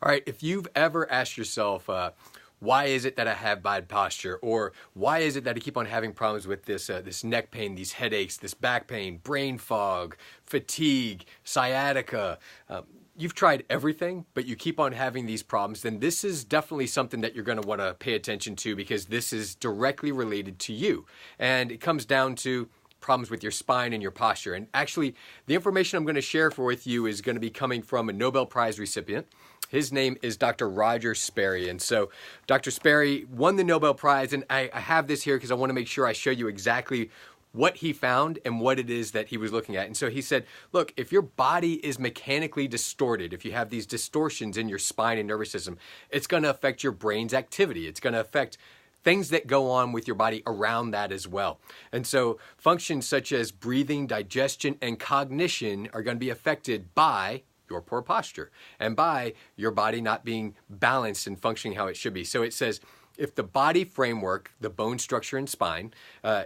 All right, if you've ever asked yourself, why is it that I have bad posture? Or why is it that I keep on having problems with this neck pain, these headaches, this back pain, brain fog, fatigue, sciatica? You've tried everything, but you keep on having these problems, then this is definitely something that you're going to want to pay attention to, because this is directly related to you. And it comes down to problems with your spine and your posture. And actually, the information I'm going to share with you is going to be coming from a Nobel Prize recipient. His name is Dr. Roger Sperry. And so Dr. Sperry won the Nobel Prize, and I have this here because I want to make sure I show you exactly what he found and what it is that he was looking at. And so he said, look, if your body is mechanically distorted, if you have these distortions in your spine and nervous system, it's going to affect your brain's activity. It's going to affect things that go on with your body around that as well. And so functions such as breathing, digestion, and cognition are going to be affected by your poor posture and by your body not being balanced and functioning how it should be. So it says, if the body framework, the bone structure and spine,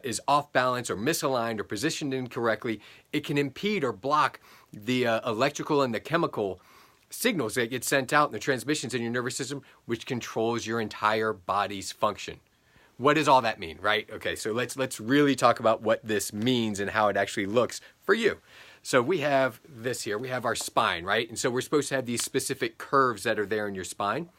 is off balance or misaligned or positioned incorrectly, it can impede or block the electrical and the chemical signals that get sent out in the transmissions in your nervous system, which controls your entire body's function. What does all that mean, right? Okay, so let's really talk about what this means and how it actually looks for you. So we have this here, we have our spine, right? And so we're supposed to have these specific curves that are there in your spine.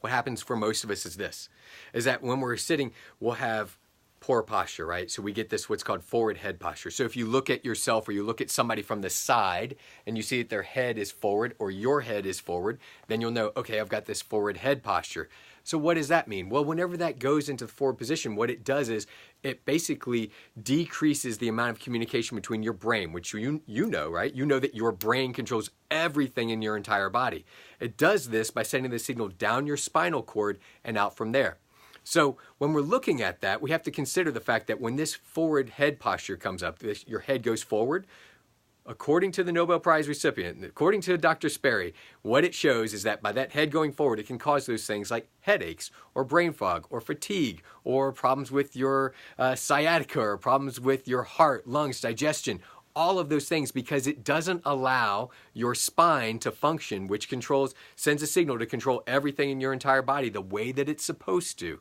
What happens for most of us is this, is that when we're sitting, we'll have poor posture, right? So we get this, what's called forward head posture. So if you look at yourself or you look at somebody from the side and you see that their head is forward or your head is forward, then you'll know, okay, I've got this forward head posture. So what does that mean? Well, whenever that goes into the forward position, what it does is it basically decreases the amount of communication between your brain, which you know, right? You know that your brain controls everything in your entire body. It does this by sending the signal down your spinal cord and out from there. So when we're looking at that, we have to consider the fact that when this forward head posture comes up, your head goes forward. According to the Nobel Prize recipient, according to Dr. Sperry, what it shows is that by that head going forward, it can cause those things like headaches or brain fog or fatigue or problems with your sciatica or problems with your heart, lungs, digestion, all of those things, because it doesn't allow your spine to function, which sends a signal to control everything in your entire body the way that it's supposed to.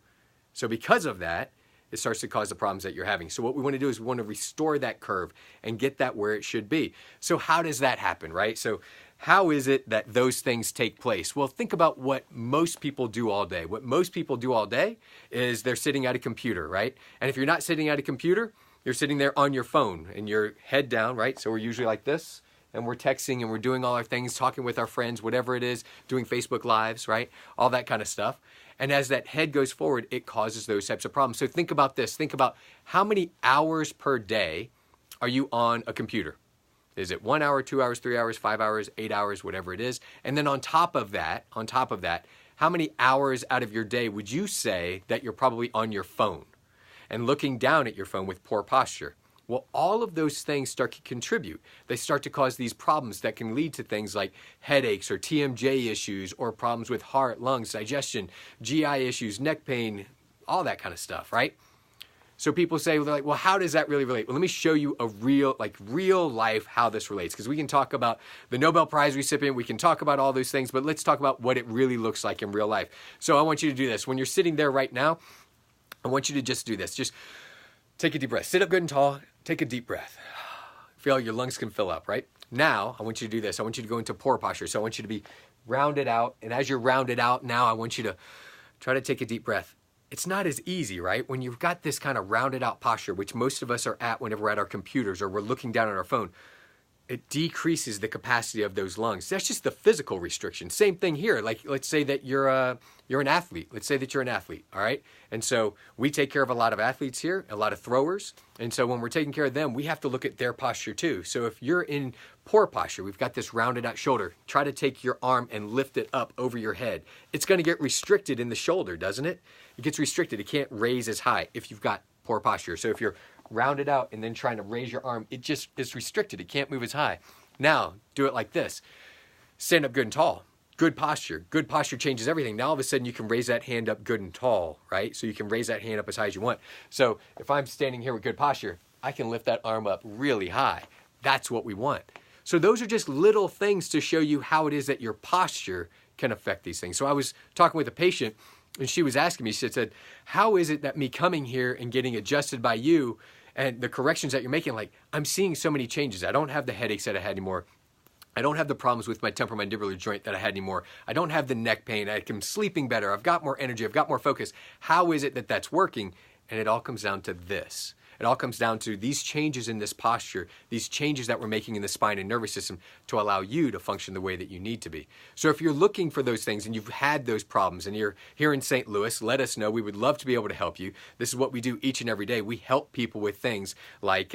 So because of that, it starts to cause the problems that you're having. So what we want to do is we want to restore that curve and get that where it should be. So how does that happen, right? So how is it that those things take place? Well, think about what most people do all day. What most people do all day is they're sitting at a computer, right? And if you're not sitting at a computer, you're sitting there on your phone and your head down, right? So we're usually like this, and we're texting and we're doing all our things, talking with our friends, whatever it is, doing Facebook Lives, right? All that kind of stuff. And as that head goes forward, it causes those types of problems. So think about this. Think about how many hours per day are you on a computer? Is it 1 hour, 2 hours, 3 hours, 5 hours, 8 hours, whatever it is? And then on top of that, how many hours out of your day would you say that you're probably on your phone and looking down at your phone with poor posture? Well, all of those things start to contribute. They start to cause these problems that can lead to things like headaches or TMJ issues or problems with heart, lungs, digestion, GI issues, neck pain, all that kind of stuff, right? So people say, well, they're like, well, how does that really relate? Well, let me show you a real life how this relates, because we can talk about the Nobel Prize recipient, we can talk about all those things, but let's talk about what it really looks like in real life. So I want you to do this. When you're sitting there right now, I want you to just do this. Just take a deep breath. Sit up good and tall. Take a deep breath. Feel your lungs can fill up, right? Now, I want you to do this. I want you to go into poor posture. So I want you to be rounded out. And as you're rounded out, now I want you to try to take a deep breath. It's not as easy, right? When you've got this kind of rounded out posture, which most of us are at whenever we're at our computers or we're looking down at our phone, it decreases the capacity of those lungs. That's just the physical restriction. Same thing here. Like, let's say that you're an athlete. Let's say that you're an athlete, all right? And so we take care of a lot of athletes here, a lot of throwers. And so when we're taking care of them, we have to look at their posture too. So if you're in poor posture, we've got this rounded out shoulder, try to take your arm and lift it up over your head. It's going to get restricted in the shoulder, doesn't it? It gets restricted. It can't raise as high if you've got poor posture. So if you're rounded out and then trying to raise your arm, it just is restricted. It can't move as high. Now, do it like this. Stand up good and tall. Good posture. Good posture changes everything. Now all of a sudden you can raise that hand up good and tall, right? So you can raise that hand up as high as you want. So if I'm standing here with good posture, I can lift that arm up really high. That's what we want. So those are just little things to show you how it is that your posture can affect these things. So I was talking with a patient, and she was asking me, she said, how is it that me coming here and getting adjusted by you and the corrections that you're making, like, I'm seeing so many changes. I don't have the headaches that I had anymore. I don't have the problems with my temporomandibular joint that I had anymore. I don't have the neck pain. I'm sleeping better. I've got more energy. I've got more focus. How is it that that's working? And it all comes down to this. It all comes down to these changes in this posture, these changes that we're making in the spine and nervous system to allow you to function the way that you need to be. So if you're looking for those things and you've had those problems and you're here in St. Louis, let us know. We would love to be able to help you. This is what we do each and every day. We help people with things like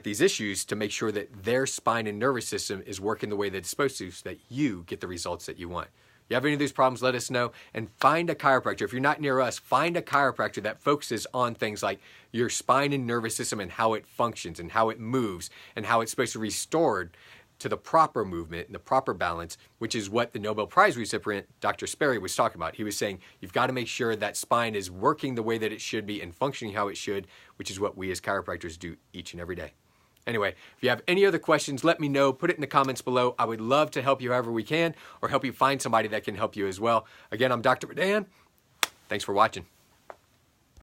these issues to make sure that their spine and nervous system is working the way that it's supposed to so that you get the results that you want. You have any of these problems, let us know. And find a chiropractor. If you're not near us, find a chiropractor that focuses on things like your spine and nervous system and how it functions and how it moves and how it's supposed to be restored to the proper movement and the proper balance, which is what the Nobel Prize recipient, Dr. Sperry, was talking about. He was saying, you've got to make sure that spine is working the way that it should be and functioning how it should, which is what we as chiropractors do each and every day. Anyway, if you have any other questions, let me know. Put it in the comments below. I would love to help you however we can or help you find somebody that can help you as well. Again, I'm Dr. Vidan. Thanks for watching.